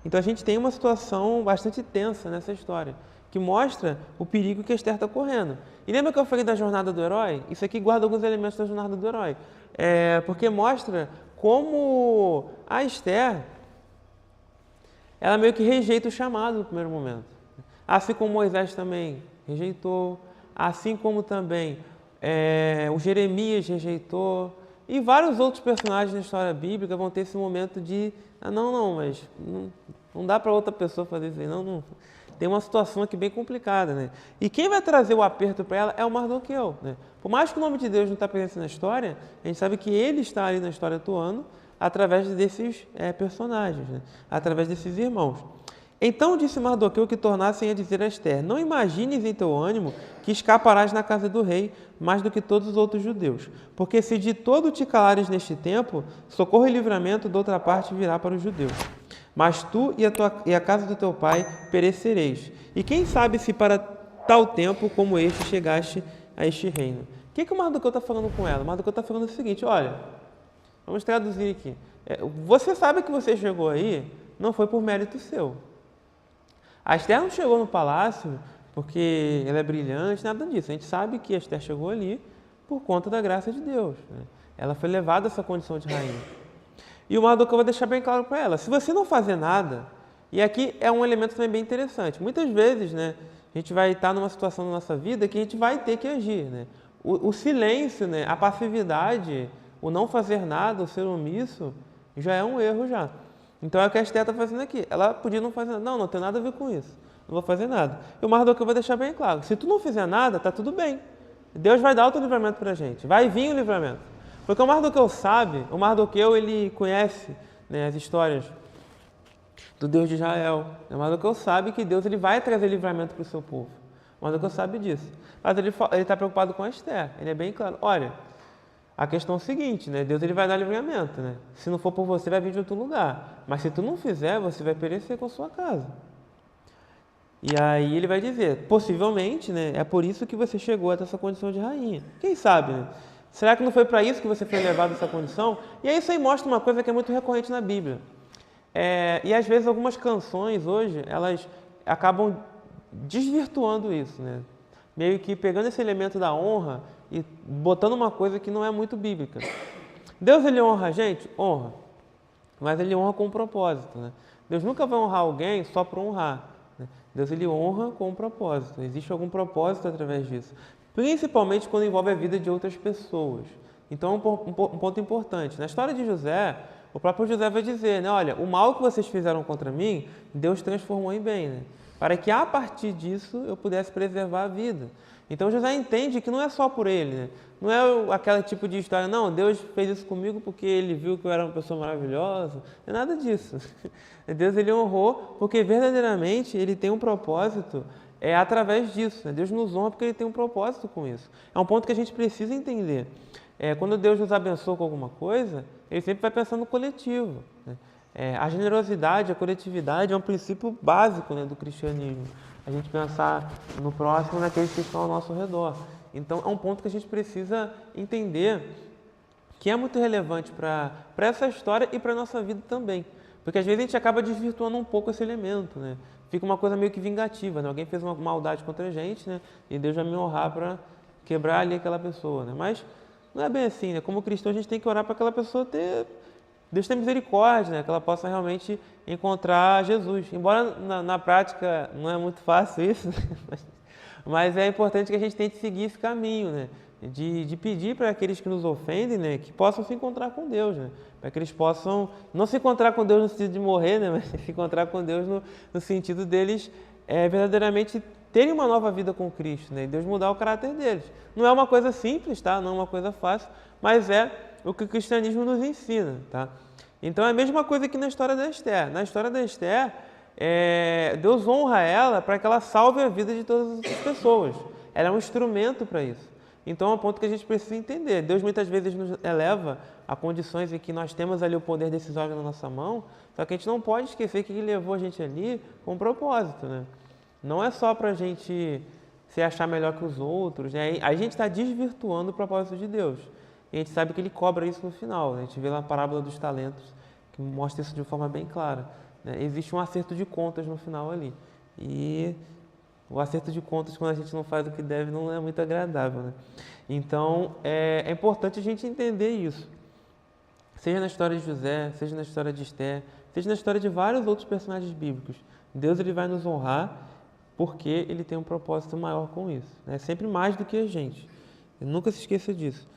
Então a gente tem uma situação bastante tensa nessa história, que mostra o perigo que a Esther está correndo. E lembra que eu falei da jornada do herói? Isso aqui guarda alguns elementos da jornada do herói. Porque mostra como a Esther, ela meio que rejeita o chamado no primeiro momento. Assim como Moisés também rejeitou, assim como também o Jeremias rejeitou, e vários outros personagens na história bíblica vão ter esse momento de mas não dá para outra pessoa fazer isso aí, não. Tem uma situação aqui bem complicada, né? E quem vai trazer o aperto para ela é o Mardoqueu, né? Por mais que o nome de Deus não está presente na história, a gente sabe que ele está ali na história atuando através desses personagens, né? Através desses irmãos. Então disse Mardoqueu que tornassem a dizer a Esther: não imagines em teu ânimo que escaparás na casa do rei mais do que todos os outros judeus, porque se de todo te calares neste tempo, socorro e livramento de outra parte virá para os judeus. Mas tu e a casa do teu pai perecereis. E quem sabe se para tal tempo como este chegaste a este reino. O que o Mardoqueu está falando com ela? O Mardoqueu está falando o seguinte: olha, vamos traduzir aqui. Você sabe que você chegou aí, não foi por mérito seu. A Esther não chegou no palácio porque ela é brilhante, nada disso. A gente sabe que a Esther chegou ali por conta da graça de Deus, né? Ela foi levada a essa condição de rainha. E o Mardoqueu vai deixar bem claro para ela: se você não fazer nada, e aqui é um elemento também bem interessante. Muitas vezes, né, a gente vai estar numa situação na nossa vida que a gente vai ter que agir, né? O silêncio, né, a passividade, o não fazer nada, o ser omisso, já é um erro já. Então é o que a Esther está fazendo aqui. Ela podia não fazer nada. Não tem nada a ver com isso. Não vou fazer nada. E o Mardoqueu vai deixar bem claro: se tu não fizer nada, tá tudo bem. Deus vai dar outro livramento para a gente. Vai vir o livramento. Porque o Mardoqueu sabe, o Mardoqueu ele conhece, né, as histórias do Deus de Israel. O Mardoqueu sabe que Deus ele vai trazer livramento para o seu povo. O Mardoqueu sabe disso. Mas ele está preocupado com a Esther. Ele é bem claro: olha, a questão é o seguinte, né? Deus ele vai dar livramento, né? Se não for por você, vai vir de outro lugar. Mas se tu não fizer, você vai perecer com a sua casa. E aí ele vai dizer: possivelmente, né? É por isso que você chegou até essa condição de rainha. Quem sabe, né? Será que não foi para isso que você foi levado a essa condição? E aí isso aí mostra uma coisa que é muito recorrente na Bíblia. E às vezes algumas canções hoje, elas acabam desvirtuando isso, né? Meio que pegando esse elemento da honra e botando uma coisa que não é muito bíblica. Deus ele honra a gente? Honra. Mas ele honra com um propósito, né? Deus nunca vai honrar alguém só para honrar, né? Deus ele honra com um propósito. Existe algum propósito através disso. Principalmente quando envolve a vida de outras pessoas. Então, um ponto importante. Na história de José, o próprio José vai dizer, né? Olha, o mal que vocês fizeram contra mim, Deus transformou em bem, né? Para que a partir disso eu pudesse preservar a vida. Então José entende que não é só por ele, né? Não é aquele tipo de história: não, Deus fez isso comigo porque ele viu que eu era uma pessoa maravilhosa. Não é nada disso. Deus ele honrou porque verdadeiramente ele tem um propósito através disso, né? Deus nos honra porque ele tem um propósito com isso. É um ponto que a gente precisa entender. Quando Deus nos abençoa com alguma coisa, ele sempre vai pensar no coletivo, né? A generosidade, a coletividade é um princípio básico, né, do cristianismo. A gente pensar no próximo, naqueles que estão ao nosso redor. Então, é um ponto que a gente precisa entender que é muito relevante para essa história e para a nossa vida também. Porque às vezes a gente acaba desvirtuando um pouco esse elemento, né? Fica uma coisa meio que vingativa, né? Alguém fez uma maldade contra a gente, né? E Deus vai me honrar para quebrar ali aquela pessoa, né? Mas não é bem assim, né? Como cristão a gente tem que orar para aquela pessoa Deus tem misericórdia, né? Que ela possa realmente encontrar Jesus. Embora na prática não é muito fácil isso, né? Mas é importante que a gente tente seguir esse caminho, né? De pedir para aqueles que nos ofendem, né, que possam se encontrar com Deus, né? Para que eles possam não se encontrar com Deus no sentido de morrer, né, mas se encontrar com Deus no sentido deles verdadeiramente terem uma nova vida com Cristo, né? E Deus mudar o caráter deles. Não é uma coisa simples, tá? Não é uma coisa fácil, mas é o que o cristianismo nos ensina, tá? Então é a mesma coisa que na história da Esther. Na história da Esther, Deus honra ela para que ela salve a vida de todas as pessoas. Ela é um instrumento para isso. Então é um ponto que a gente precisa entender. Deus muitas vezes nos eleva a condições em que nós temos ali o poder decisório na nossa mão, só que a gente não pode esquecer que Ele levou a gente ali com um propósito, né? Não é só para a gente se achar melhor que os outros, né? A gente está desvirtuando o propósito de Deus. E a gente sabe que Ele cobra isso no final, né? A gente vê lá a parábola dos talentos, que mostra isso de forma bem clara. né? Existe um acerto de contas no final ali. E o acerto de contas, quando a gente não faz o que deve, não é muito agradável, né? Então, é importante a gente entender isso. Seja na história de José, seja na história de Esther, seja na história de vários outros personagens bíblicos. Deus ele vai nos honrar porque ele tem um propósito maior com isso, né? Sempre mais do que a gente. Nunca se esqueça disso.